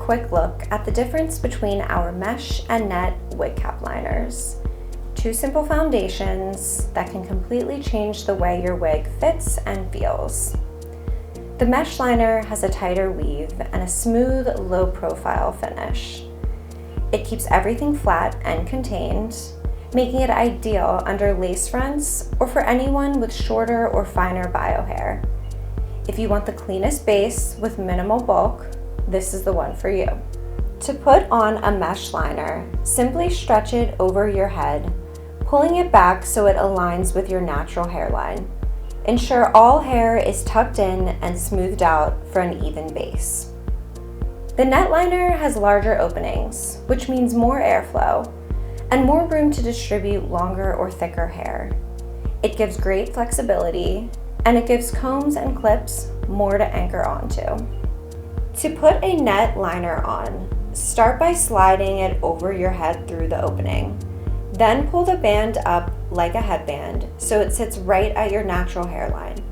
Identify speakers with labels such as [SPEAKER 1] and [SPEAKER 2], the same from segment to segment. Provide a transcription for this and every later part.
[SPEAKER 1] quick look at the difference between our mesh and net wig cap liners. Two simple foundations that can completely change the way your wig fits and feels. The mesh liner has a tighter weave and a smooth, low-profile finish. It keeps everything flat and contained, making it ideal under lace fronts or for anyone with shorter or finer bio hair. If you want the cleanest base with minimal bulk, this is the one for you. To put on a mesh liner, simply stretch it over your head, pulling it back so it aligns with your natural hairline. Ensure all hair is tucked in and smoothed out for an even base. The net liner has larger openings, which means more airflow and more room to distribute longer or thicker hair. It gives great flexibility, and it gives combs and clips more to anchor onto. To put a net liner on, start by sliding it over your head through the opening. Then pull the band up like a headband so it sits right at your natural hairline.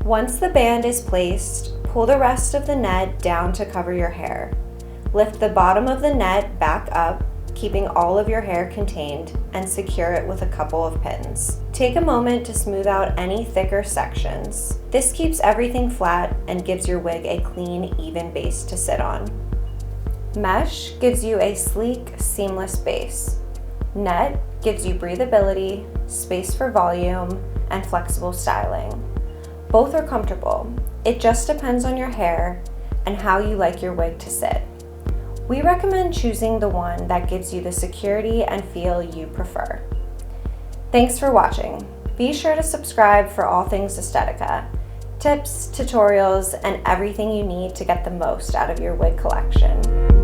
[SPEAKER 1] Once the band is placed, pull the rest of the net down to cover your hair. Lift the bottom of the net back up, keeping all of your hair contained, and secure it with a couple of pins. Take a moment to smooth out any thicker sections. This keeps everything flat and gives your wig a clean, even base to sit on. Mesh gives you a sleek, seamless base. Net gives you breathability, space for volume, and flexible styling. Both are comfortable. It just depends on your hair and how you like your wig to sit. We recommend choosing the one that gives you the security and feel you prefer. Thanks for watching. Be sure to subscribe for all things Estetica, tips, tutorials, and everything you need to get the most out of your wig collection.